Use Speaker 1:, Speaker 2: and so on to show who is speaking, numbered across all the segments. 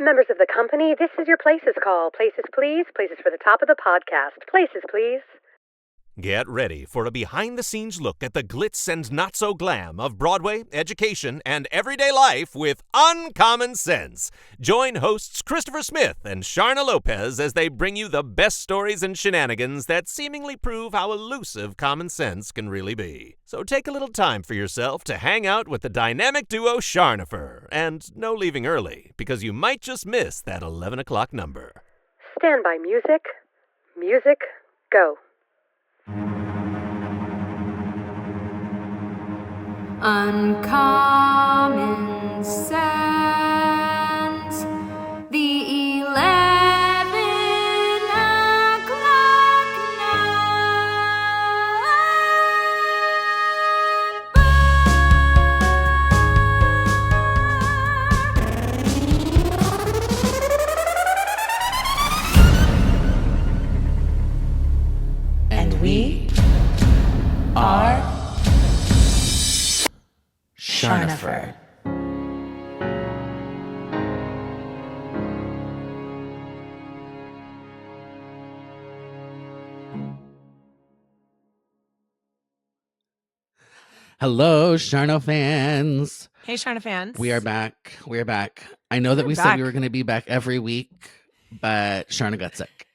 Speaker 1: Members of the company, this is your Places call. Places, please. Places for the top of the podcast. Places, please.
Speaker 2: Get ready for a behind-the-scenes look at the glitz and not-so-glam of Broadway, education, and everyday life with Uncommon Sense. Join hosts Christopher Smith and Charna Lopez as they bring you the best stories and shenanigans that seemingly prove how elusive common sense can really be. So take a little time for yourself to hang out with the dynamic duo Charnopher. And no leaving early, because you might just miss that 11 o'clock number.
Speaker 1: Stand by music. Music, go.
Speaker 3: Uncommon sense, the 11 o'clock number. And we are Charnopher.
Speaker 4: Hello, Charno fans.
Speaker 5: Hey, Charna fans.
Speaker 4: We are back. I know that we said we were going to be back every week, but Charna got sick.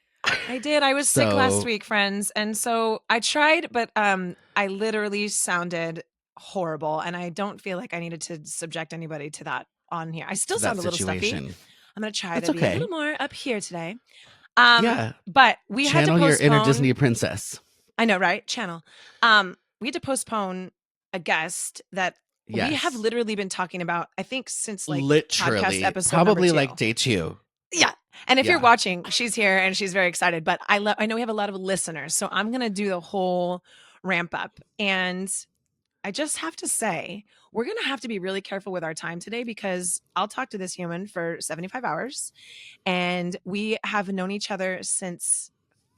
Speaker 5: I did. I was sick last week, friends. And so I tried, but I literally sounded horrible. And I don't feel like I needed to subject anybody to that on here. I still sound a little stuffy. I'm going to try to be a little more up here today.
Speaker 4: Yeah.
Speaker 5: But we had to postpone.
Speaker 4: Channel your inner Disney princess.
Speaker 5: I know, right? Channel. We had to postpone a guest that we have literally been talking about, I think, since like podcast episode
Speaker 4: probably
Speaker 5: number 2.
Speaker 4: like day 2.
Speaker 5: Yeah. And if you're watching, she's here and she's very excited. But I know we have a lot of listeners, so I'm going to do the whole ramp up. And I just have to say, we're going to have to be really careful with our time today because I'll talk to this human for 75 hours. And we have known each other since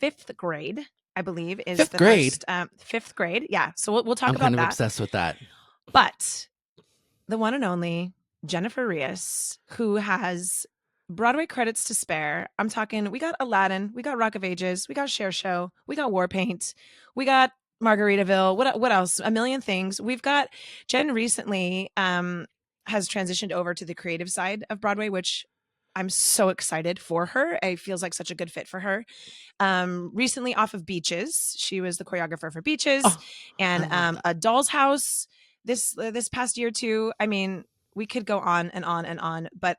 Speaker 5: 5th grade, I believe, is
Speaker 4: Fifth
Speaker 5: the
Speaker 4: grade?
Speaker 5: first 5th grade. Yeah. So we'll talk
Speaker 4: I'm
Speaker 5: about
Speaker 4: kind of
Speaker 5: that.
Speaker 4: obsessed with that.
Speaker 5: But the one and only Jennifer Rias, who has Broadway credits to spare. I'm talking, we got Aladdin, we got Rock of Ages, we got Cher Show, we got Warpaint, we got Margaritaville. What else? A million things. We've got Jen recently has transitioned over to the creative side of Broadway, which I'm so excited for her. It feels like such a good fit for her. Recently off of Beaches. She was the choreographer for Beaches and A Doll's House this past year too. I mean, we could go on and on and on, but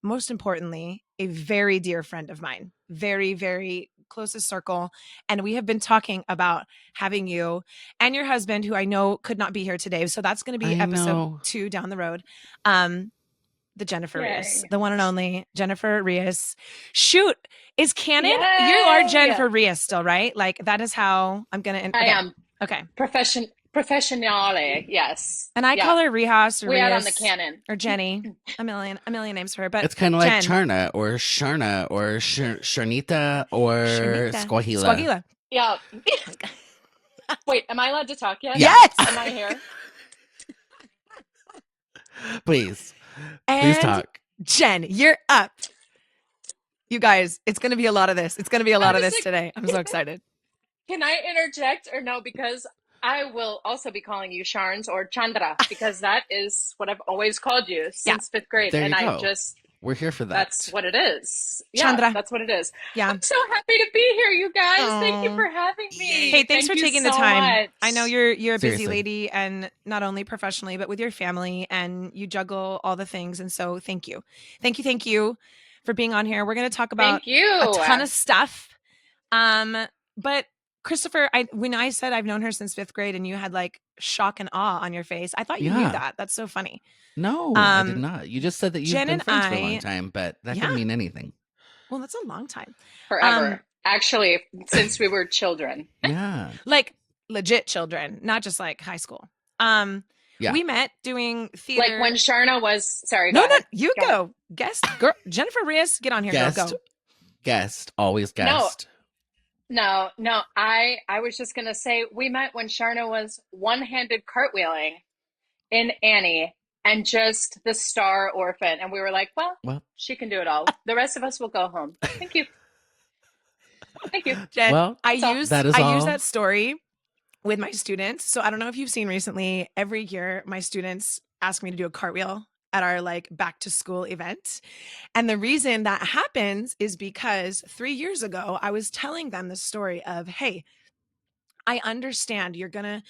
Speaker 5: most importantly, a very dear friend of mine, very, very closest circle. And we have been talking about having you and your husband, who I know could not be here today. So that's going to be episode 2 down the road. The Jennifer Rias, the one and only Jennifer Rias. Shoot, is canon?
Speaker 6: Yay!
Speaker 5: You are Jennifer Rias still, right? Like that is how I'm going to.
Speaker 6: I am.
Speaker 5: Okay.
Speaker 6: Professionale, yes.
Speaker 5: And I call her Rias or
Speaker 6: We
Speaker 5: Rias
Speaker 6: are on the canon.
Speaker 5: or Jenny. a million names for her, but
Speaker 4: It's kind of like
Speaker 5: Jen.
Speaker 4: Charna or Charna or Charnita or Squahila.
Speaker 6: Yeah. Wait, am I allowed to talk yet?
Speaker 5: Yes.
Speaker 6: Am I here?
Speaker 4: Please
Speaker 5: And
Speaker 4: talk.
Speaker 5: Jen, you're up. You guys, it's going to be a lot of this. It's going to be a lot of this today. I'm so excited.
Speaker 6: Can I interject or no? Because I will also be calling you Sharns or Chandra because that is what I've always called you since 5th grade.
Speaker 4: There you
Speaker 6: and
Speaker 4: go. We're here for that.
Speaker 6: That's what it is.
Speaker 5: Chandra.
Speaker 6: Yeah, that's what it is.
Speaker 5: Yeah.
Speaker 6: I'm so happy to be here, you guys. Thank you for having me.
Speaker 5: Hey, thanks
Speaker 6: Thank
Speaker 5: for
Speaker 6: you
Speaker 5: taking the
Speaker 6: so
Speaker 5: time.
Speaker 6: much.
Speaker 5: I know you're a busy
Speaker 4: Seriously.
Speaker 5: lady, and not only professionally, but with your family, and you juggle all the things. And so thank you for being on here. We're going to talk about
Speaker 6: Thank you.
Speaker 5: a ton of stuff. But Christopher, when I said I've known her since 5th grade and you had like shock and awe on your face, I thought you knew
Speaker 4: Yeah.
Speaker 5: that. That's so funny.
Speaker 4: No, I did not. You just said that you've
Speaker 5: Jen
Speaker 4: been
Speaker 5: and
Speaker 4: friends for a
Speaker 5: I-
Speaker 4: long time, but that
Speaker 5: Yeah.
Speaker 4: can mean anything.
Speaker 5: Well, that's a long time.
Speaker 6: Forever. Actually, since we were children.
Speaker 4: Yeah.
Speaker 5: Like legit children, not just like high school.
Speaker 4: Yeah.
Speaker 5: We met doing theater.
Speaker 6: Like when Charna was, sorry,
Speaker 5: No,
Speaker 6: go ahead.
Speaker 5: you
Speaker 6: Go
Speaker 5: go. Guest girl, Jennifer Rias, get on here, girl.
Speaker 4: Guest.
Speaker 5: Go.
Speaker 4: Guest. Always guest.
Speaker 6: No, I was just going to say we met when Charna was one-handed cartwheeling in Annie and just the star orphan. And we were like, well, she can do it all. The rest of us will go home. Thank you. Thank you.
Speaker 5: Jen,
Speaker 4: Well,
Speaker 5: I use
Speaker 4: all.
Speaker 5: that story with my students. So I don't know if you've seen recently, every year my students ask me to do a cartwheel at our like back to school event. And the reason that happens is because 3 years ago, I was telling them the story of, hey, I understand you're gonna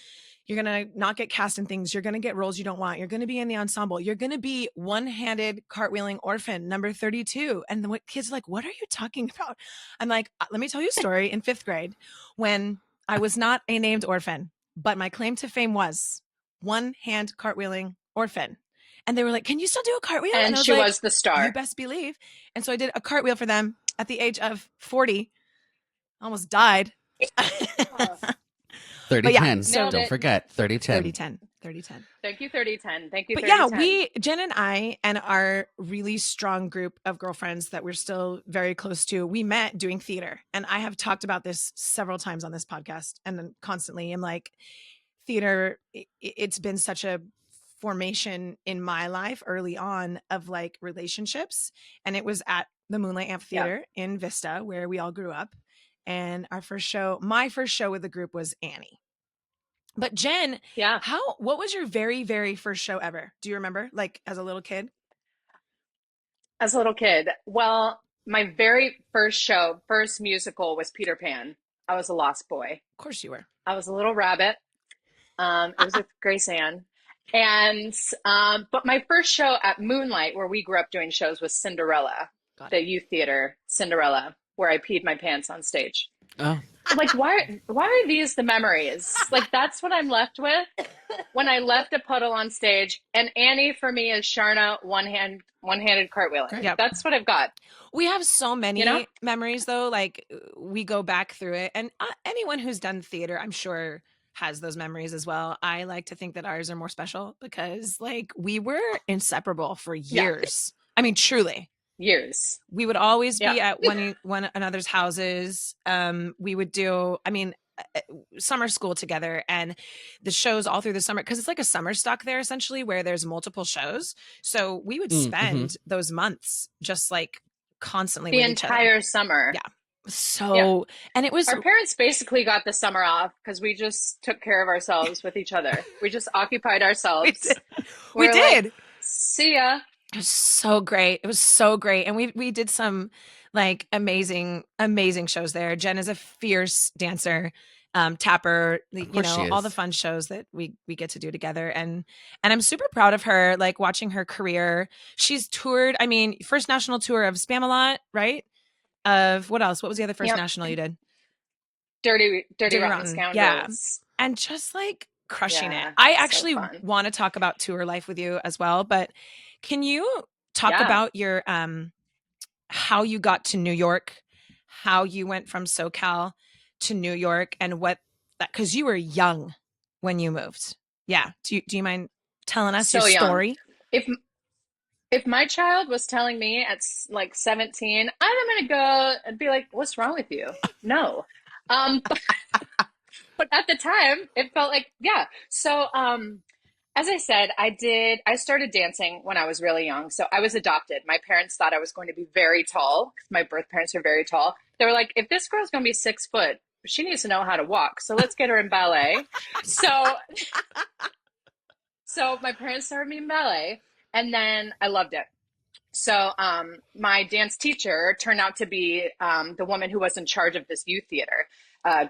Speaker 5: not get cast in things. You're gonna get roles you don't want. You're gonna be in the ensemble. You're gonna be one-handed cartwheeling orphan number 32. And the kids are like, what are you talking about? I'm like, let me tell you a story. In 5th grade, when I was not a named orphan, but my claim to fame was one-hand cartwheeling orphan. And they were like, can you still do a cartwheel?
Speaker 6: And she was the star.
Speaker 5: You best believe. And so I did a cartwheel for them at the age of 40. Almost died.
Speaker 4: 30-10.
Speaker 5: So
Speaker 4: don't forget 30-10.
Speaker 5: 30-10. 30-10.
Speaker 6: Thank you, 30-10. Thank you, 30-10.
Speaker 5: But yeah, Jen and I and our really strong group of girlfriends that we're still very close to, we met doing theater. And I have talked about this several times on this podcast and then constantly. I'm like, theater, it's been such a formation in my life early on of like relationships. And it was at the Moonlight Amphitheater in Vista where we all grew up. And my first show with the group was Annie. But Jen, what was your very, very first show ever? Do you remember, like as a little kid?
Speaker 6: As a little kid, well, my very first musical was Peter Pan. I was a lost boy.
Speaker 5: Of course you were.
Speaker 6: I was a little rabbit. It was with Grace Ann. And, but my first show at Moonlight, where we grew up doing shows, was Cinderella, the youth theater, Cinderella, where I peed my pants on stage.
Speaker 4: Oh.
Speaker 6: Like, why are these the memories? Like, that's what I'm left with when I left a puddle on stage. And Annie for me is Charna, one-handed cartwheeling.
Speaker 5: Yep.
Speaker 6: That's what I've got.
Speaker 5: We have so many memories though. Like we go back through it, and anyone who's done theater, I'm sure, has those memories as well. I like to think that ours are more special because like we were inseparable for years. I mean, truly.
Speaker 6: Years.
Speaker 5: We would always be at one another's houses. We would do, summer school together and the shows all through the summer because it's like a summer stock there essentially where there's multiple shows. So we would spend those months just like constantly
Speaker 6: the
Speaker 5: with each
Speaker 6: entire
Speaker 5: other.
Speaker 6: summer.
Speaker 5: Yeah. So, and it was
Speaker 6: our parents basically got the summer off because we just took care of ourselves with each other. We just occupied ourselves.
Speaker 5: We did.
Speaker 6: Like, see ya.
Speaker 5: It was so great. It was so great. And we did some like amazing shows there. Jen is a fierce dancer, tapper, all the fun shows that we get to do together. And I'm super proud of her, like watching her career. She's toured, first national tour of Spamalot, right? Of what else? What was the other first national you did?
Speaker 6: Dirty Rotten Scoundrels.
Speaker 5: Yeah. And just like crushing it. I actually want to talk about tour life with you as well, but can you talk about your how you got to New York, how you went from SoCal to New York, and what that, because you were young when you moved. Yeah. Do you mind telling us your story?
Speaker 6: If my child was telling me at like 17, I'm gonna go, I'd be like, what's wrong with you? No. But at the time it felt like, So, as I said, I started dancing when I was really young. So I was adopted. My parents thought I was going to be very tall because my birth parents are very tall. They were like, if this girl's going to be 6 foot, she needs to know how to walk. So let's get her in ballet. So my parents started me in ballet and then I loved it. So my dance teacher turned out to be the woman who was in charge of this youth theater.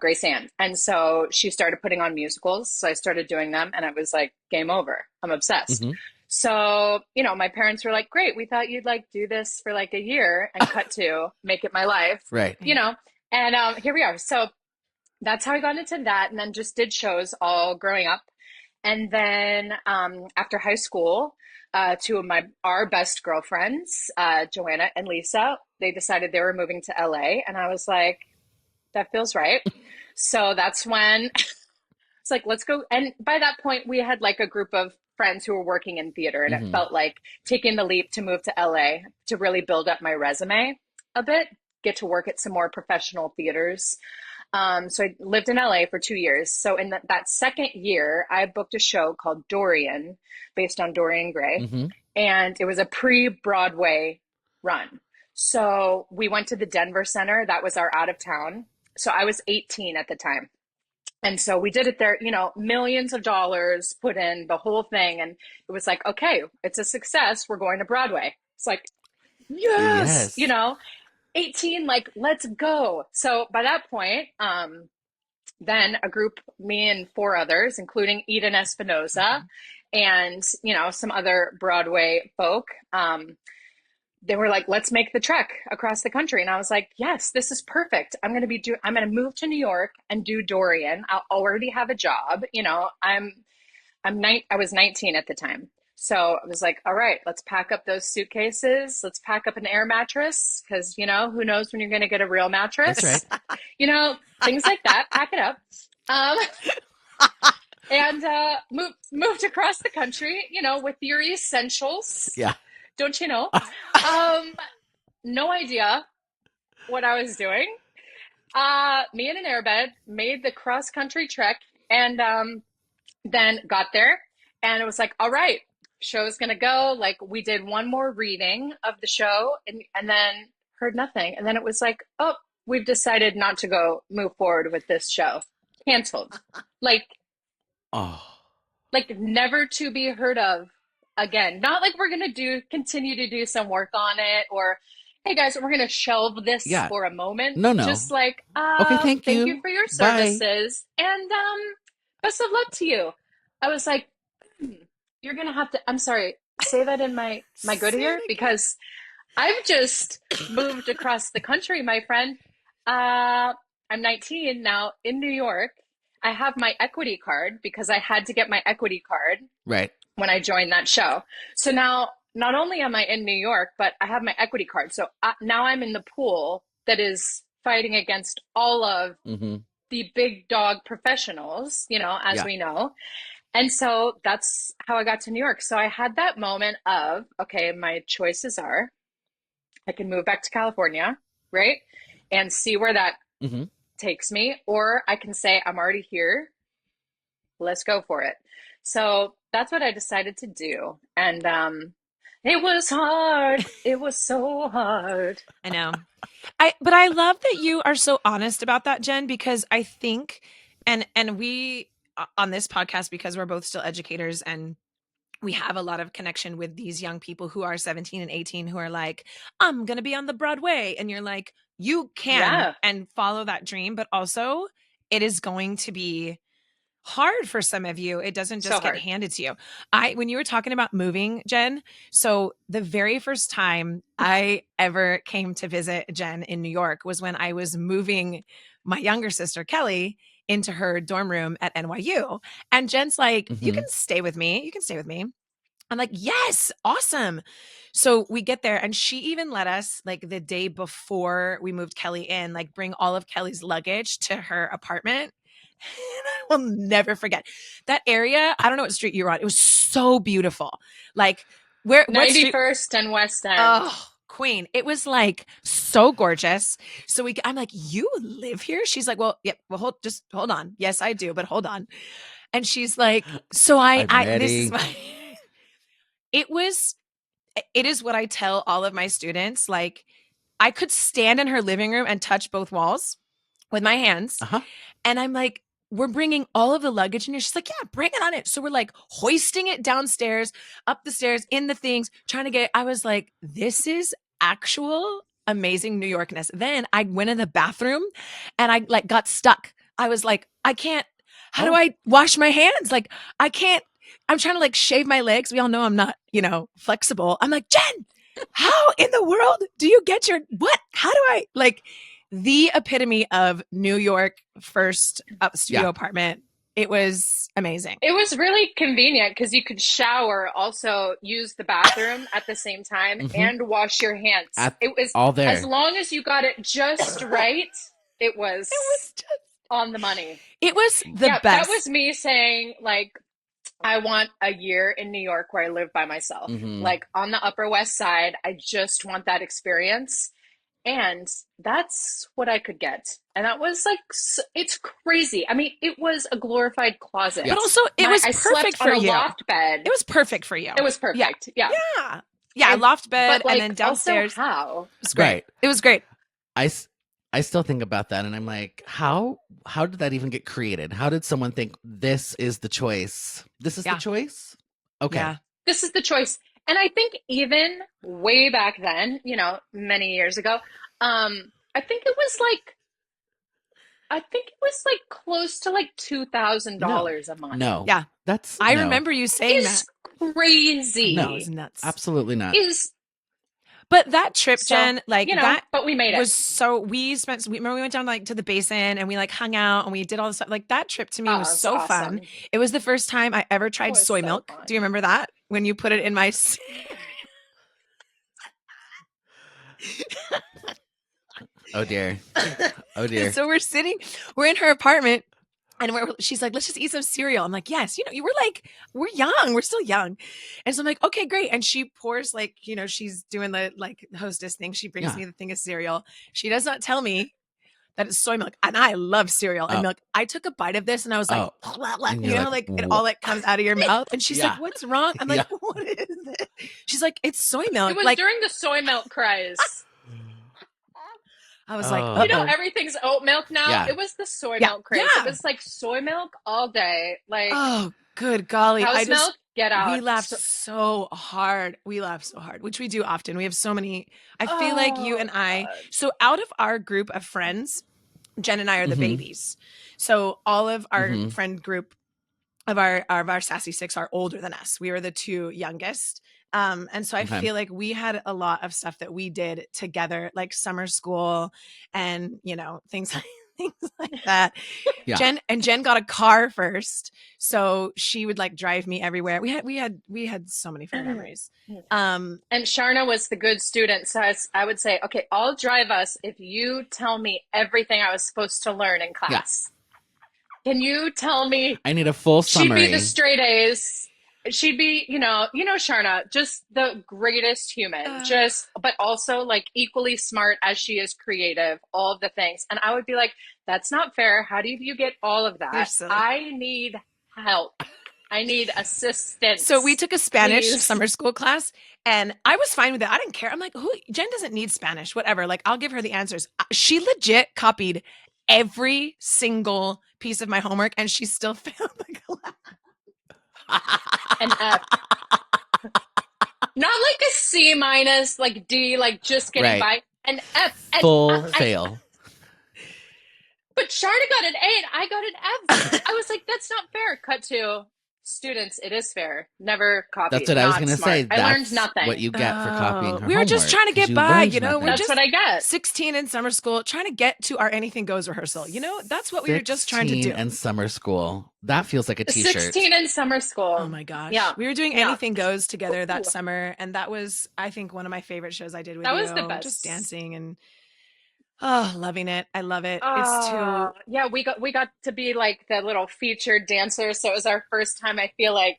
Speaker 6: Grace Ann. And so she started putting on musicals. So I started doing them and I was like, game over. I'm obsessed. Mm-hmm. So, my parents were like, great. We thought you'd like do this for like a year and cut to make it my life.
Speaker 4: Right.
Speaker 6: And here we are. So that's how I got into that. And then just did shows all growing up. And then after high school, two of our best girlfriends, Joanna and Lisa, they decided they were moving to LA. And I was like, that feels right. So that's when it's like, let's go. And by that point, we had like a group of friends who were working in theater. And it felt like taking the leap to move to LA to really build up my resume a bit, get to work at some more professional theaters. So I lived in LA for 2 years. So in that second year, I booked a show called Dorian, based on Dorian Gray.
Speaker 4: Mm-hmm.
Speaker 6: And it was a pre-Broadway run. So we went to the Denver Center. That was our out of town. So I was 18 at the time. And so we did it there, millions of dollars put in the whole thing. And it was like, okay, it's a success. We're going to Broadway. It's like, yes,
Speaker 4: Yes.
Speaker 6: 18, like, let's go. So by that point, then a group, me and four others, including Eden Espinosa and, some other Broadway folk, they were like, let's make the trek across the country. And I was like, yes, this is perfect. I'm going to move to New York and do Dorian. I'll already have a job. I was 19 at the time. So I was like, all right, let's pack up those suitcases. Let's pack up an air mattress because, who knows when you're going to get a real mattress.
Speaker 4: That's right.
Speaker 6: Things like that. Pack it up. And moved across the country, with your essentials.
Speaker 4: Yeah.
Speaker 6: Don't you know? No idea what I was doing. Me in an airbed, made the cross-country trek, and then got there. And it was like, all right, show's going to go. Like, we did one more reading of the show and then heard nothing. And then it was like, oh, we've decided not to move forward with this show. Canceled.
Speaker 4: Oh.
Speaker 6: Like never to be heard of again. Not like we're going to continue to do some work on it or, hey guys, we're going to shelve this for a moment.
Speaker 4: No.
Speaker 6: Just like,
Speaker 4: okay, thank
Speaker 6: you for your services. Bye. And best of luck to you. I was like, you're going to have to, I'm sorry, say that in my good ear because I've just moved across the country, my friend. I'm 19 now in New York. I have my equity card because I had to get my equity card when I joined that show. So now not only am I in New York, but I have my equity card. So now I'm in the pool that is fighting against all of the big dog professionals, as we know. And so that's how I got to New York. So I had that moment of, okay, my choices are I can move back to California, right? And see where that takes me, or I can say, I'm already here. Let's go for it. So that's what I decided to do. And it was hard. It was so hard.
Speaker 5: I know. But I love that you are so honest about that, Jen, because I think, and we on this podcast, because we're both still educators and we have a lot of connection with these young people who are 17 and 18 who are like, I'm going to be on the Broadway. And you're like, you can and follow that dream, but also it is going to be hard for some of you. It doesn't just get handed to you. When you were talking about moving, Jen, so the very first time I ever came to visit Jen in New York was when I was moving my younger sister, Kelly, into her dorm room at NYU. And Jen's like, you can stay with me. You can stay with me. I'm like, yes, awesome. So we get there and she even let us, like the day before we moved Kelly in, like bring all of Kelly's luggage to her apartment. And I will never forget that area. I don't know what street you were on. It was so beautiful. Like
Speaker 6: 91st and West End.
Speaker 5: Oh, Queen. It was like so gorgeous. So I'm like, you live here? She's like, well, yeah, well, hold on. Yes, I do, but hold on. And she's like, so this is my, it is what I tell all of my students. Like I could stand in her living room and touch both walls with my hands. And I'm like, we're bringing all of the luggage in here. She's like, yeah, bring it on it. So we're like hoisting it downstairs, up the stairs, in the things, trying to get, I was like, this is actual amazing New Yorkness. Then I went in the bathroom and I like got stuck. I was like, I can't, how do I wash my hands? Like, I can't, I'm trying to like shave my legs. We all know I'm not, flexible. I'm like, Jen, how in the world do you get what? How do I like the epitome of New York first studio apartment? It was amazing.
Speaker 6: It was really convenient because you could shower, also use the bathroom at the same time and wash your hands. It was
Speaker 4: all there.
Speaker 6: As long as you got it just right, it was just on the money.
Speaker 5: It was the best.
Speaker 6: That was me saying like, I want a year in New York where I live by myself, like on the Upper West Side. I just want that experience. And that's what I could get. And that was like, it's crazy. I mean, it was a glorified closet.
Speaker 5: But also, it was
Speaker 6: I
Speaker 5: perfect
Speaker 6: slept
Speaker 5: for
Speaker 6: on a
Speaker 5: you.
Speaker 6: loft bed.
Speaker 5: It was perfect for you.
Speaker 6: It was perfect. Yeah.
Speaker 5: Yeah, loft bed,
Speaker 6: but like,
Speaker 5: and then downstairs.
Speaker 6: Also how?
Speaker 5: It was great.
Speaker 4: Right.
Speaker 5: It was great.
Speaker 4: I still think about that, and I'm like, how did that even get created? How did someone think this is the choice? This is the choice? Okay.
Speaker 5: Yeah.
Speaker 6: This is the choice. And I think even way back then, you know, many years ago, I think it was like close to like $2,000 a month.
Speaker 4: No.
Speaker 5: Yeah. I remember you saying
Speaker 6: It's crazy.
Speaker 4: No,
Speaker 5: it's nuts.
Speaker 4: Absolutely not.
Speaker 5: But that trip, Jen, like
Speaker 6: you know,
Speaker 5: that
Speaker 6: but we made it.
Speaker 5: was so remember we went down like to the basin and we like hung out and we did all this stuff. Like that trip to me was so
Speaker 6: awesome.
Speaker 5: fun. It was the first time I ever tried soy milk.
Speaker 6: Fun.
Speaker 5: Do you remember that? When you put it in my
Speaker 4: Oh dear. Oh dear.
Speaker 5: So we're in her apartment and she's like, let's just eat some cereal. I'm like, yes, you know, we're young. We're still young. And so I'm like, okay, great. And she pours like, you know, she's doing the like hostess thing. She brings me the thing of cereal. She does not tell me that it's soy milk. And I love cereal and milk. I took a bite of this and I was like, you know, like it all like comes out of your mouth. And she's like, what's wrong? I'm like, what is it? She's like, it's soy milk.
Speaker 6: It was
Speaker 5: like,
Speaker 6: during the soy milk craze.
Speaker 5: I was like,
Speaker 6: you know, everything's oat milk now.
Speaker 4: Yeah.
Speaker 6: It was the soy milk craze.
Speaker 5: Yeah.
Speaker 6: It was like soy milk all day. Like,
Speaker 5: oh, good golly.
Speaker 6: Cow's milk, get out.
Speaker 5: We laughed so hard. We laughed so hard, which we do often. We have so many. I feel like you and I, so out of our group of friends, Jen and I are the babies. So all of our friend group of our Sassy Six are older than us. We were the two youngest. And so I feel like we had a lot of stuff that we did together, like summer school and, you know, things like that.
Speaker 6: Yeah.
Speaker 5: Jen got a car first. So she would like drive me everywhere. We had so many fun memories.
Speaker 6: And Charna was the good student. So I would say, okay, I'll drive us if you tell me everything I was supposed to learn in class. Yeah. Can you tell me?
Speaker 4: I need a full summary.
Speaker 6: She'd be the straight A's. She'd be, you know, Charna, just the greatest human, but also like equally smart as she is creative, all of the things. And I would be like, that's not fair. How do you get all of that? I need help. I need assistance.
Speaker 5: So we took a Spanish summer school class and I was fine with it. I didn't care. I'm like, Jen doesn't need Spanish, whatever. Like I'll give her the answers. She legit copied every single piece of my homework and she still failed the class.
Speaker 6: An F. Not like a C minus, like D, like just getting by. An F.
Speaker 4: Full fail.
Speaker 6: But Charna got an A and I got an F. I was like, that's not fair. Cut to students, it is fair. Never copy.
Speaker 4: That's what I was going to say.
Speaker 6: I learned nothing.
Speaker 4: What you get for copying her
Speaker 5: We were just trying to get by, you know. We're
Speaker 6: that's
Speaker 5: just
Speaker 6: what I get.
Speaker 5: 16 in summer school, trying to get to our Anything Goes rehearsal. You know, that's what we were just trying to do.
Speaker 4: 16 and summer school. That feels like a t-shirt.
Speaker 6: 16 in summer school.
Speaker 5: Oh my gosh.
Speaker 6: Yeah.
Speaker 5: We were doing Anything Goes together that summer. And that was, I think, one of my favorite shows I did with you.
Speaker 6: That was the best.
Speaker 5: Just dancing and loving it. I love it. It's too.
Speaker 6: Yeah, we got to be like the little featured dancers. So it was our first time, I feel like,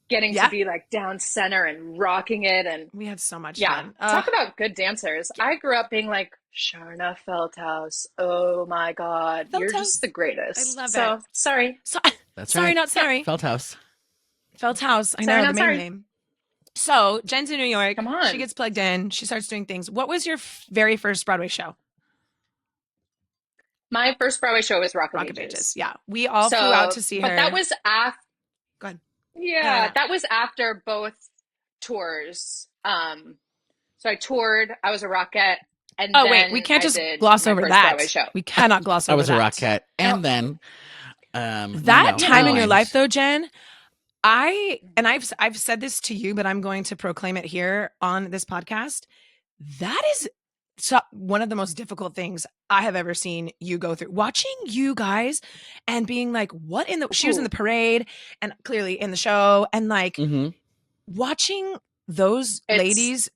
Speaker 6: getting to be like down center and rocking it. And
Speaker 5: we had so much
Speaker 6: fun. Talk about good dancers. I grew up being like, Charna Feldhaus. Oh my God. You're just the greatest.
Speaker 5: I love it.
Speaker 6: Sorry.
Speaker 4: That's
Speaker 5: sorry,
Speaker 4: right.
Speaker 5: not sorry.
Speaker 4: Feldhaus.
Speaker 5: Feldhaus. I know the main name. So Jen's in New York.
Speaker 6: Come on.
Speaker 5: She gets plugged in. She starts doing things. What was your very first Broadway show?
Speaker 6: My first Broadway show was Rock of
Speaker 5: Ages.
Speaker 6: Ages.
Speaker 5: Yeah. We all flew out to see her.
Speaker 6: But that was after.
Speaker 5: Go ahead.
Speaker 6: Yeah, that was after both tours. So I toured. I was a Rockette. And
Speaker 5: wait, we can't just gloss over that. We cannot gloss over that.
Speaker 4: I was a Rockette. And then
Speaker 5: that time in your life though, Jen, I've said this to you, but I'm going to proclaim it here on this podcast. That is one of the most difficult things I have ever seen you go through. Watching you guys and being like, what in the she was in the parade and clearly in the show and like watching those ladies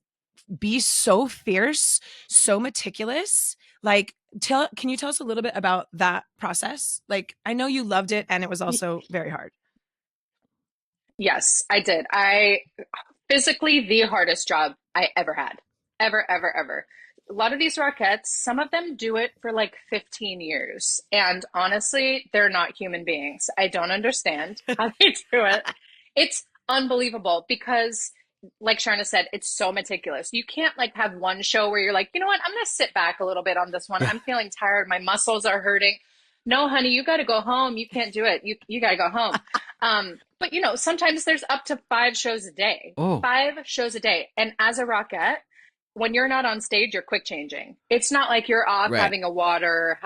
Speaker 5: be so fierce, so meticulous. Like can you tell us a little bit about that process? Like I know you loved it and it was also very hard.
Speaker 6: Yes, I did. I physically the hardest job I ever had. Ever. a lot of these Rockettes, some of them do it for like 15 years. And honestly, they're not human beings. I don't understand how they do it. It's unbelievable because, like Charna said, it's so meticulous. You can't like have one show where you're like, you know what, I'm going to sit back a little bit on this one. I'm feeling tired. My muscles are hurting. No, honey, you got to go home. You can't do it. You got to go home. But you know, sometimes there's up to 5 shows a day.
Speaker 4: Oh.
Speaker 6: 5 shows a day. And as a Rockette, when you're not on stage, you're quick changing. It's not like you're off
Speaker 4: Right.
Speaker 6: having a water,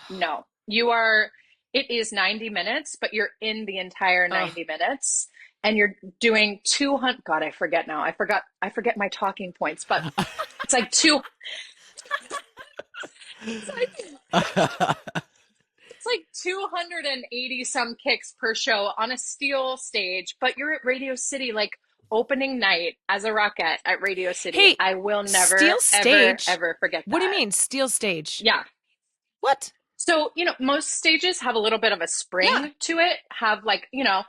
Speaker 6: no. You are, it is 90 minutes, but you're in the entire 90 minutes and you're doing 200. God, I forget now. I forget my talking points, but it's like it's like 280 some kicks per show on a steel stage, but you're at Radio City, like opening night as a Rockette at Radio City.
Speaker 5: Hey,
Speaker 6: I will never,
Speaker 5: steel stage?
Speaker 6: ever forget that.
Speaker 5: What do you mean, steel stage?
Speaker 6: Yeah.
Speaker 5: What?
Speaker 6: So, you know, most stages have a little bit of a spring to it, have like, you know,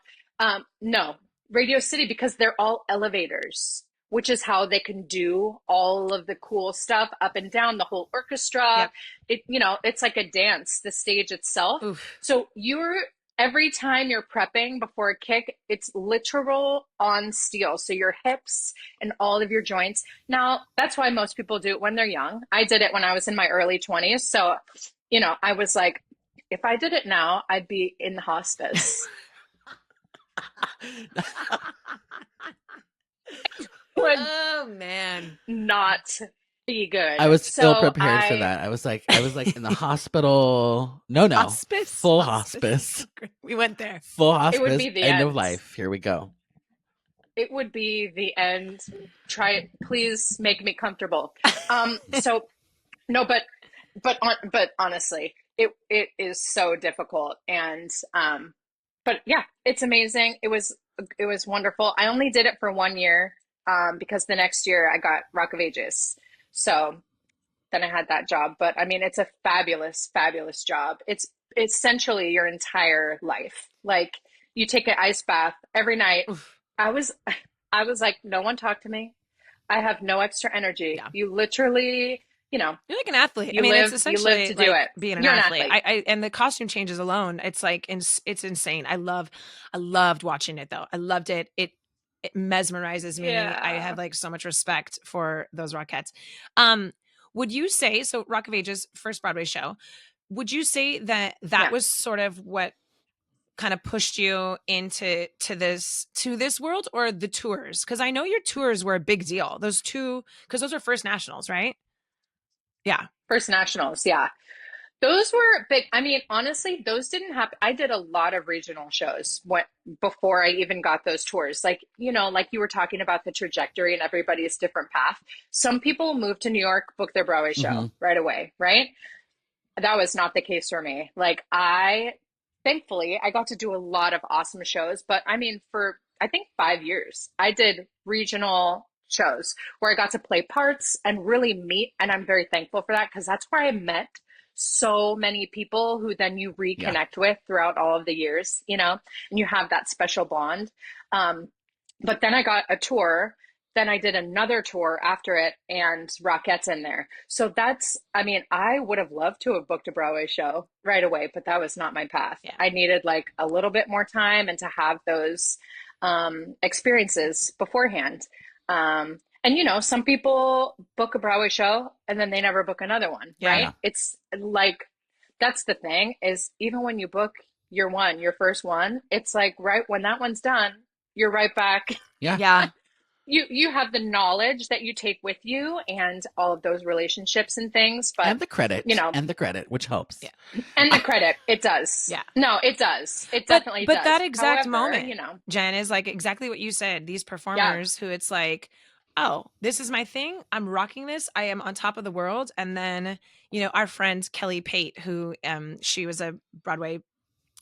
Speaker 6: no, Radio City, because they're all elevators, which is how they can do all of the cool stuff up and down, the whole orchestra.
Speaker 5: Yep.
Speaker 6: It, you know, it's like a dance, the stage itself.
Speaker 5: Oof.
Speaker 6: So every time you're prepping before a kick, it's literal on steel. So your hips and all of your joints. Now, that's why most people do it when they're young. I did it when I was in my early 20s. So, you know, I was like, if I did it now, I'd be in hospice. Would
Speaker 5: Oh man.
Speaker 6: not be good.
Speaker 4: I was
Speaker 6: So
Speaker 4: ill prepared for that. I was like in the hospital. No.
Speaker 5: Hospice?
Speaker 4: Full hospice.
Speaker 5: We went there.
Speaker 6: It
Speaker 4: Full
Speaker 6: would
Speaker 4: hospice.
Speaker 6: be the
Speaker 4: End of
Speaker 6: end.
Speaker 4: life. Here we go.
Speaker 6: It would be the end. Try it. Please make me comfortable. So no, but honestly, it is so difficult. And but yeah, it's amazing. It was wonderful. I only did it for 1 year because the next year I got Rock of Ages. So then I had that job. But I mean, it's a fabulous, fabulous job. It's essentially your entire life. Like you take an ice bath every night.
Speaker 5: Oof.
Speaker 6: I was like, no one talk to me. I have no extra energy.
Speaker 5: Yeah.
Speaker 6: You literally, you know,
Speaker 5: You're like an athlete.
Speaker 6: You
Speaker 5: I mean,
Speaker 6: live-
Speaker 5: it's
Speaker 6: you
Speaker 5: essentially
Speaker 6: live to do
Speaker 5: like
Speaker 6: it.
Speaker 5: being an
Speaker 6: You're an
Speaker 5: athlete.
Speaker 6: athlete.
Speaker 5: I and the costume changes alone. It's like it's insane. I loved watching it though. I loved it. It mesmerizes me.
Speaker 6: Yeah.
Speaker 5: I have like so much respect for those Rockettes. Would you say so? Rock of Ages, first Broadway show. Would you say that
Speaker 6: Yeah.
Speaker 5: was sort of what kind of pushed you into this world, or the tours? Because I know your tours were a big deal. Those two, because those are first nationals, right? Yeah.
Speaker 6: First Nationals, yeah. Those were big. I mean, honestly, those didn't happen. I did a lot of regional shows before I even got those tours. Like, you know, like you were talking about the trajectory and everybody's different path. Some people move to New York, book their Broadway show right away, right? That was not the case for me. Like thankfully, I got to do a lot of awesome shows. But I mean, for I think 5 years, I did regional shows where I got to play parts and really meet. And I'm very thankful for that because that's where I met so many people who then you reconnect with throughout all of the years, you know, and you have that special bond. But then I got a tour. Then I did another tour after it and Rockettes in there. So I mean, I would have loved to have booked a Broadway show right away, but that was not my path.
Speaker 5: Yeah.
Speaker 6: I needed like a little bit more time and to have those experiences beforehand. And you know, some people book a Broadway show and then they never book another one, right?
Speaker 4: Yeah.
Speaker 6: It's like, that's the thing is even when you book your first one, it's like right when that one's done, you're right back.
Speaker 5: Yeah.
Speaker 6: You have the knowledge that you take with you and all of those relationships and things, but
Speaker 4: And the credit.
Speaker 6: you know,
Speaker 4: And the credit, which helps.
Speaker 5: Yeah.
Speaker 6: and the credit, it does.
Speaker 5: Yeah.
Speaker 6: No, it does. It definitely does.
Speaker 5: But that exact
Speaker 6: However,
Speaker 5: moment,
Speaker 6: you know,
Speaker 5: Jen, is like exactly what you said. These performers who it's like, oh, this is my thing. I'm rocking this. I am on top of the world. And then, you know, our friend Kelly Pate, who she was a Broadway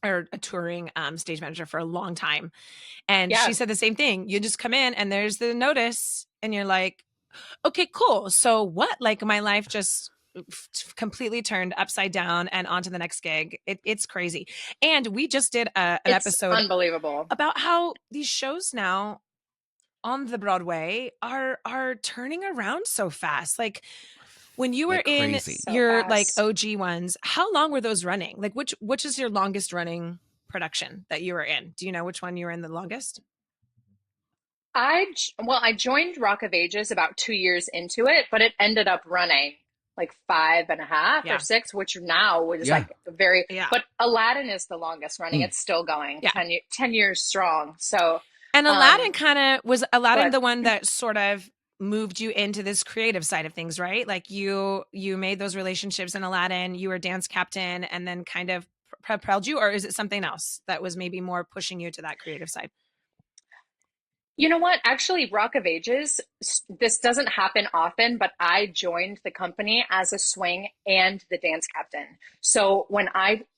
Speaker 5: or a touring stage manager for a long time. And she said the same thing. You just come in and there's the notice and you're like, okay, cool. So what? Like my life just completely turned upside down and on to the next gig. It's crazy. And we just did an
Speaker 6: it's
Speaker 5: episode
Speaker 6: unbelievable
Speaker 5: about how these shows now on the Broadway are turning around so fast. Like When you were
Speaker 4: Like
Speaker 5: in
Speaker 4: crazy.
Speaker 6: So
Speaker 5: your like
Speaker 6: fast.
Speaker 5: OG ones, how long were those running? Like which is your longest running production that you were in? Do you know which one you were in the longest?
Speaker 6: I joined Rock of Ages about 2 years into it, but it ended up running like 5.5 or
Speaker 5: Yeah.
Speaker 6: 6, which now is
Speaker 4: Yeah.
Speaker 6: like very,
Speaker 5: Yeah.
Speaker 6: but Aladdin is the longest running.
Speaker 4: Mm.
Speaker 6: It's still going,
Speaker 5: Yeah.
Speaker 6: 10 years strong. So,
Speaker 5: And Aladdin was Aladdin
Speaker 6: but
Speaker 5: the one that sort of moved you into this creative side of things, right? Like you made those relationships in Aladdin, you were dance captain and then kind of propelled you, or is it something else that was maybe more pushing you to that creative side?
Speaker 6: you know what? Actually, Rock of Ages, this doesn't happen often, but I joined the company as a swing and the dance captain. So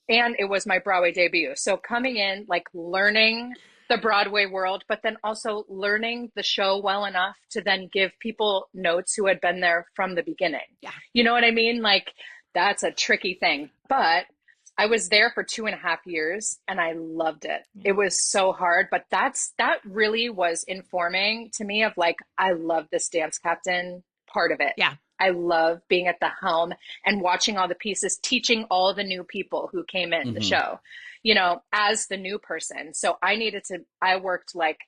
Speaker 6: and it was my Broadway debut. So coming in, like learning the Broadway world, but then also learning the show well enough to then give people notes who had been there from the beginning.
Speaker 5: Yeah.
Speaker 6: You know what I mean? Like that's a tricky thing. But I was there for 2.5 years and I loved it. It was so hard, but that really was informing to me of like, I love this dance captain part of it.
Speaker 5: Yeah.
Speaker 6: I love being at the helm and watching all the pieces, teaching all the new people who came in the show, as the new person. So I worked like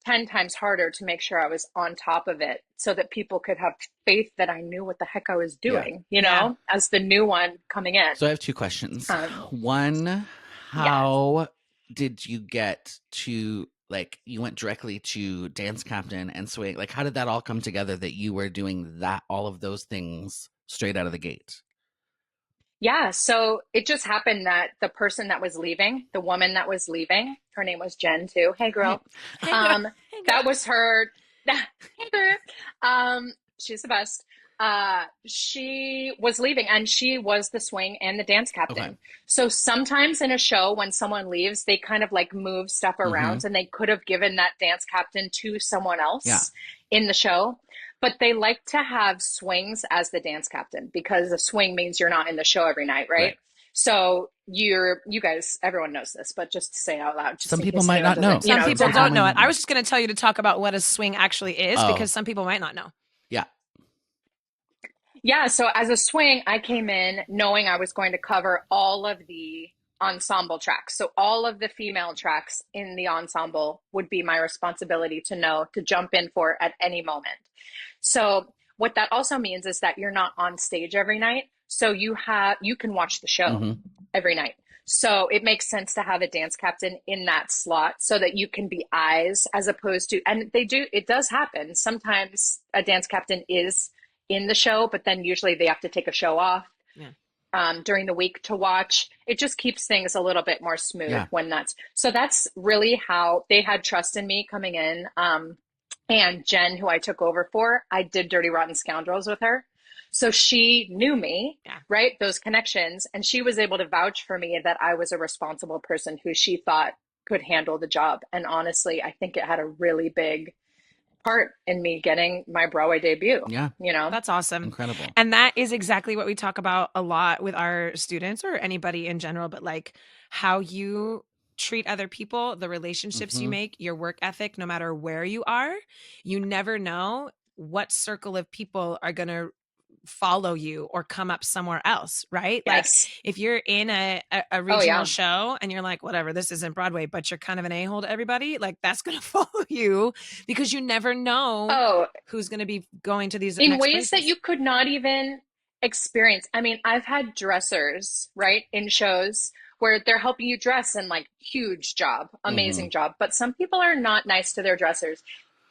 Speaker 6: 10 times harder to make sure I was on top of it so that people could have faith that I knew what the heck I was doing, as the new one coming in.
Speaker 4: So I have two questions. One,
Speaker 6: Yes.
Speaker 4: how did you get to, like, you went directly to dance captain and swing? Like, how did that all come together that you were doing all of those things straight out of the gate?
Speaker 6: Yeah, so it just happened that the person that was leaving, the woman that was leaving, her name was Jen too. Hey girl.
Speaker 5: Hey, girl.
Speaker 6: Um,
Speaker 5: Hey, girl.
Speaker 6: that was her. Hey girl. She's the best. She was leaving and she was the swing and the dance captain.
Speaker 4: Okay.
Speaker 6: So sometimes in a show when someone leaves, they kind of like move stuff around and they could have given that dance captain to someone else in the show. But they like to have swings as the dance captain because a swing means you're not in the show every night, right? So you guys, everyone knows this, but just to say out loud, just
Speaker 4: Some
Speaker 6: in
Speaker 4: people
Speaker 6: case
Speaker 4: might
Speaker 6: anyone
Speaker 4: not know.
Speaker 6: doesn't,
Speaker 5: Some people don't know it.
Speaker 4: might
Speaker 5: I was just going to tell you to talk about what a swing actually is because some people might not know.
Speaker 4: Yeah.
Speaker 6: Yeah, so as a swing, I came in knowing I was going to cover all of the ensemble tracks. So all of the female tracks in the ensemble would be my responsibility to know to jump in for at any moment. So what that also means is that you're not on stage every night. So you can watch the show every night. So it makes sense to have a dance captain in that slot so that you can be eyes as opposed to, and it does happen. Sometimes a dance captain is in the show, but then usually they have to take a show off during the week to watch. It just keeps things a little bit more smooth when that's really how they had trust in me coming in. And Jen, who I took over for, I did Dirty Rotten Scoundrels with her. So she knew me, right? Those connections. And she was able to vouch for me that I was a responsible person who she thought could handle the job. And honestly, I think it had a really big part in me getting my Broadway debut.
Speaker 4: Yeah.
Speaker 5: That's awesome.
Speaker 4: Incredible.
Speaker 5: And that is exactly what we talk about a lot with our students or anybody in general, but like how you treat other people, the relationships you make, your work ethic, no matter where you are, you never know what circle of people are going to follow you or come up somewhere else, right?
Speaker 6: Yes.
Speaker 5: Like if you're in a regional show and you're like, whatever, this isn't Broadway, but you're kind of an a-hole to everybody, like that's going to follow you because you never know who's going to be going to these
Speaker 6: in
Speaker 5: next
Speaker 6: ways
Speaker 5: places.
Speaker 6: that you could not even experience. I mean, I've had dressers, right, in shows where they're helping you dress and like huge job, amazing job. But some people are not nice to their dressers.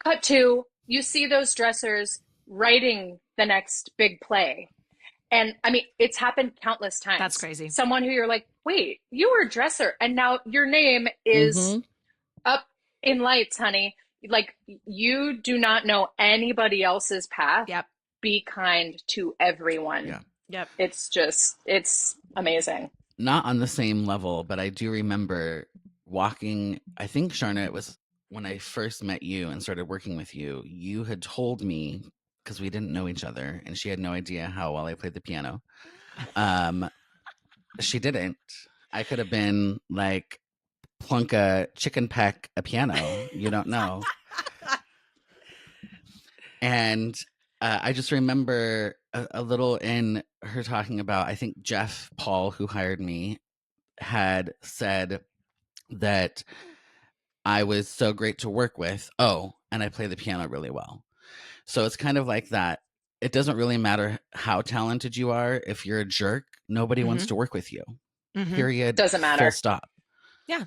Speaker 6: Cut to, you see those dressers writing the next big play. And I mean, it's happened countless times.
Speaker 5: That's crazy.
Speaker 6: Someone who you're like, wait, you were a dresser and now your name is up in lights, honey. Like you do not know anybody else's path.
Speaker 5: Yep.
Speaker 6: Be kind to everyone.
Speaker 4: Yeah.
Speaker 5: Yep.
Speaker 6: It's amazing.
Speaker 4: Not on the same level, but I do remember walking, I think, Charna, it was when I first met you and started working with you, you had told me, because we didn't know each other, and she had no idea how well I played the piano. She didn't. I could have been like Plunka chicken peck a piano. You don't know. And I just remember a little in her talking about, I think Jeff Paul, who hired me, had said that I was so great to work with. Oh, and I play the piano really well. So it's kind of like that. It doesn't really matter how talented you are. If you're a jerk, nobody wants to work with you. Period.
Speaker 6: Doesn't matter.
Speaker 4: Full stop.
Speaker 5: Yeah.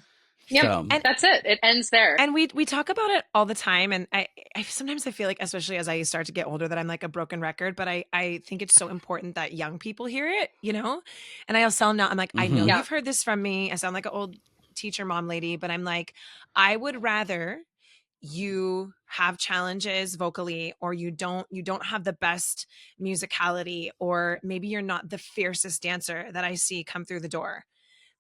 Speaker 6: Yep.
Speaker 4: So,
Speaker 6: And that's it. It ends there.
Speaker 5: And we talk about it all the time. And I sometimes I feel like, especially as I start to get older, that I'm like a broken record, but I think it's so important that young people hear it, you know? And I also now I'm like, I know
Speaker 6: Yeah.
Speaker 5: you've heard this from me. I sound like an old teacher mom lady, but I'm like, I would rather you have challenges vocally, or you don't have the best musicality, or maybe you're not the fiercest dancer that I see come through the door.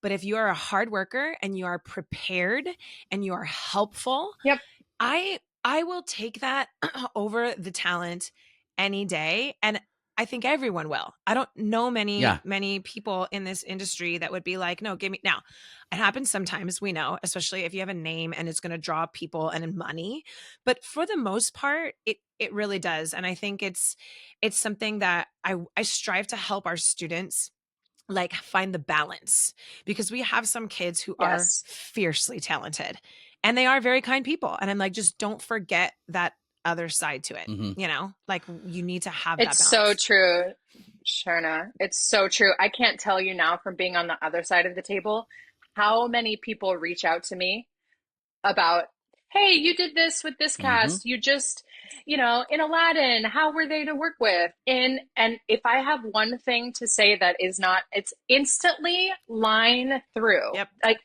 Speaker 5: But if you are a hard worker and you are prepared and you are helpful,
Speaker 6: Yep.
Speaker 5: I will take that over the talent any day. And I think everyone will. I don't know many people in this industry that would be like, no, give me now. It happens sometimes, we know, especially if you have a name and it's going to draw people and money. But for the most part, it really does. And I think it's something that I strive to help our students like find the balance, because we have some kids who are fiercely talented and they are very kind people. And I'm like, just don't forget that other side to it. You know, like you need to have that balance.
Speaker 6: It's so true, Charna. It's so true. I can't tell you now, from being on the other side of the table, how many people reach out to me about, hey, you did this with this cast. You just, in Aladdin, how were they to work with? And if I have one thing to say that is not, it's instantly line through.
Speaker 5: Yep.
Speaker 6: Like,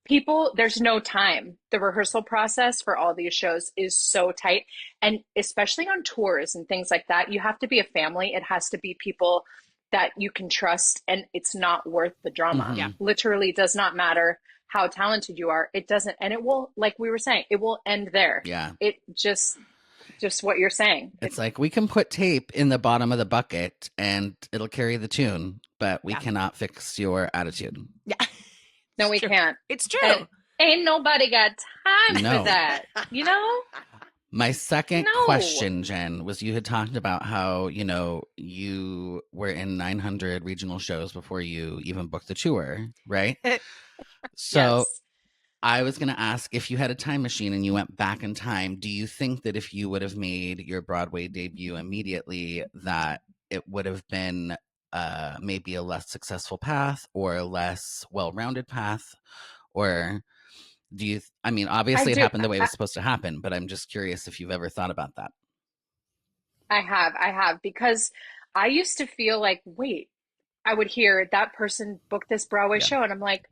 Speaker 6: people, there's no time. The rehearsal process for all these shows is so tight. And especially on tours and things like that, you have to be a family. It has to be people that you can trust, and it's not worth the drama.
Speaker 5: Yeah.
Speaker 6: Literally does not matter how talented you are. It doesn't, and it will, like we were saying, it will end there.
Speaker 4: Yeah.
Speaker 6: It just what you're saying.
Speaker 4: It's like, we can put tape in the bottom of the bucket and it'll carry the tune, but we cannot fix your attitude.
Speaker 5: Yeah.
Speaker 6: No, we can't.
Speaker 5: It's true.
Speaker 6: And ain't nobody got time for that.
Speaker 4: My second question, Jen, was you had talked about how, you were in 900 regional shows before you even booked the tour, right? So
Speaker 6: Yes.
Speaker 4: I was going to ask, if you had a time machine and you went back in time, do you think that if you would have made your Broadway debut immediately, that it would have been maybe a less successful path or a less well-rounded path? Or do you, obviously it happened the way it was supposed to happen, but I'm just curious if you've ever thought about that.
Speaker 6: I have, because I used to feel like, wait, I would hear that person booked this Broadway show, and I'm like,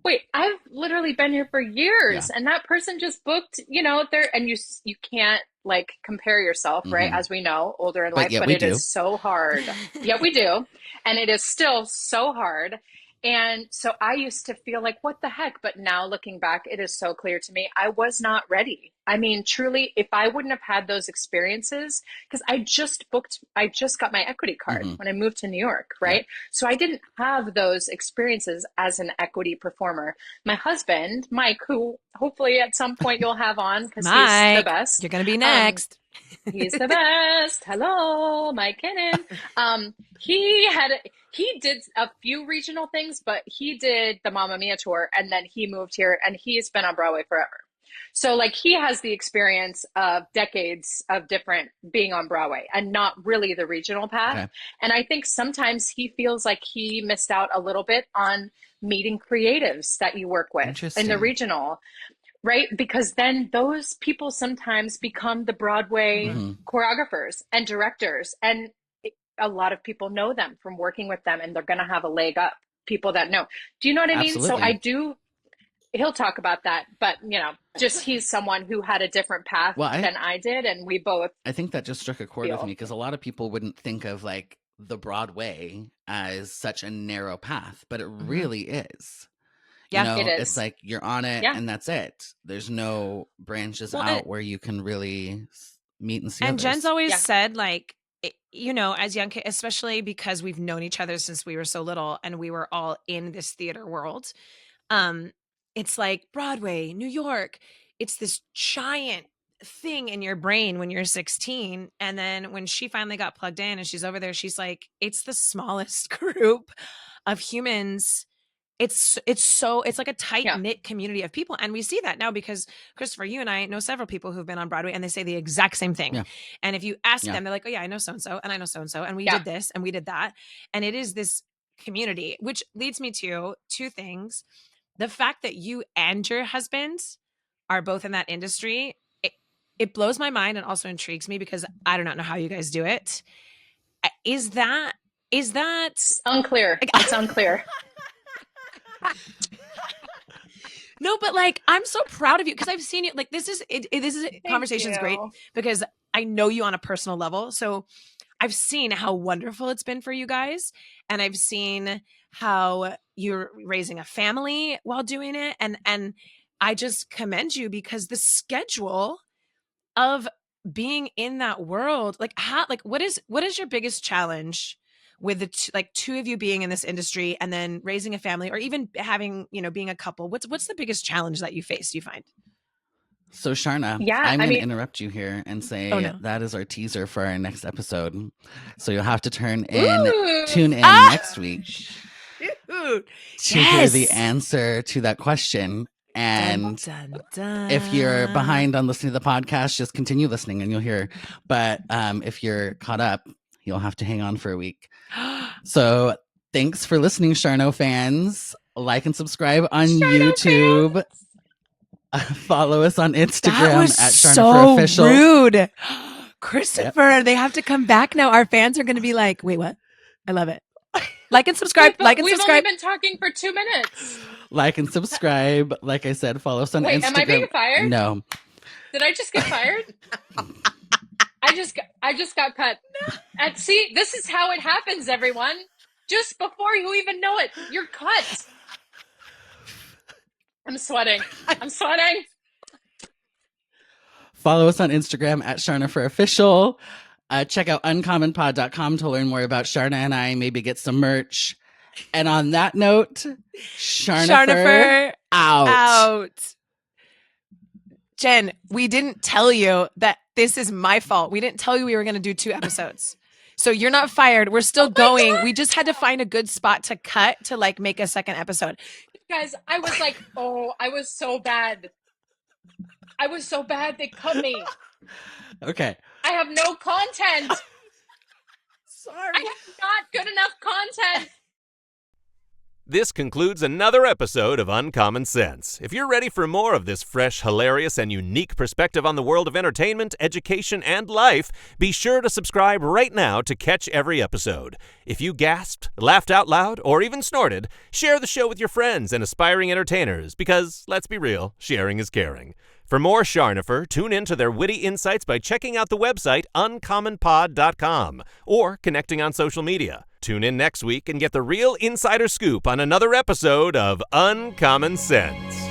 Speaker 6: wait, I've literally been here for years, and that person just booked, and you can't like compare yourself, right? As we know, older in life, but it is so hard. Yeah, we do. And it is still so hard. And so I used to feel like, what the heck? But now looking back, it is so clear to me, I was not ready. I mean, truly, if I wouldn't have had those experiences, because I just got my equity card when I moved to New York, right? So I didn't have those experiences as an equity performer. My husband, Mike, who hopefully at some point you'll have on, because he's the best.
Speaker 5: You're going to be next.
Speaker 6: He's the best. Hello, Mike Kinnan. He did a few regional things, but he did the Mamma Mia tour, and then he moved here, and he's been on Broadway forever. So like, he has the experience of decades of different being on Broadway and not really the regional path. Okay. And I think sometimes he feels like he missed out a little bit on meeting creatives that you work with in the regional. Right? Because then those people sometimes become the Broadway choreographers and directors. And a lot of people know them from working with them, and they're going to have a leg up, people that know. Do you know what I mean? So he'll talk about that, but just he's someone who had a different path than I did. And we both. I
Speaker 4: think that just struck a chord with me, because a lot of people wouldn't think of like the Broadway as such a narrow path, but it really is.
Speaker 5: Yeah,
Speaker 6: it is.
Speaker 4: It's like you're on it and that's it. There's no branches out where you can really meet and see
Speaker 5: And
Speaker 4: others.
Speaker 5: Jen's always said, like, as young kids, especially because we've known each other since we were so little and we were all in this theater world. It's like Broadway, New York. It's this giant thing in your brain when you're 16. And then when she finally got plugged in and she's over there, she's like, it's the smallest group of humans. It's like a tight knit community of people. And we see that now because Christopher, you and I know several people who've been on Broadway and they say the exact same thing. Yeah. And if you ask them, they're like, oh yeah, I know so-and-so and I know so-and-so. And we did this and we did that. And it is this community, which leads me to two things. The fact that you and your husband are both in that industry, it blows my mind and also intrigues me because I do not know how you guys do it. Is that
Speaker 6: unclear? It's unclear.
Speaker 5: No, but like, I'm so proud of you because I've seen you. Like, this conversation's great because I know you on a personal level. So I've seen how wonderful it's been for you guys. And I've seen how you're raising a family while doing it. And I just commend you because the schedule of being in that world, what is your biggest challenge with the two of you being in this industry and then raising a family or even having, being a couple? What's the biggest challenge that you face, do you find?
Speaker 4: So Charna, I'm going to interrupt you here and say that is our teaser for our next episode. So you'll have to tune in next week to hear the answer to that question. And if you're behind on listening to the podcast, just continue listening and you'll hear. But if you're caught up, you'll have to hang on for a week. So thanks for listening, Charno fans. Like and subscribe on YouTube. Follow us on Instagram at Charnopher Official.
Speaker 5: Rude. Christopher, they have to come back now. Our fans are going to be like, wait, what? I love it. Like and subscribe.
Speaker 6: We've only been talking for 2 minutes.
Speaker 4: Like and subscribe. Like I said, follow us on Instagram.
Speaker 6: Am I being fired?
Speaker 4: No.
Speaker 6: Did I just get fired? I just got cut. And see, this is how it happens, everyone. Just before you even know it, you're cut. I'm sweating.
Speaker 4: Follow us on Instagram at Charnopher Official. Check out uncommonpod.com to learn more about Charna and I, maybe get some merch. And on that note, Charnopher out.
Speaker 5: Jen, we didn't tell you that this is my fault. We didn't tell you we were going to do 2 episodes. So you're not fired. We're still going. We just had to find a good spot to cut to make a second episode.
Speaker 6: Guys, I was like, I was so bad. They cut me.
Speaker 4: Okay.
Speaker 6: I have no content.
Speaker 5: Sorry.
Speaker 6: I have not good enough content.
Speaker 2: This concludes another episode of Uncommon Sense. If you're ready for more of this fresh, hilarious, and unique perspective on the world of entertainment, education, and life, be sure to subscribe right now to catch every episode. If you gasped, laughed out loud, or even snorted, share the show with your friends and aspiring entertainers because, let's be real, sharing is caring. For more Charnopher, tune in to their witty insights by checking out the website uncommonpod.com or connecting on social media. Tune in next week and get the real insider scoop on another episode of Uncommon Sense.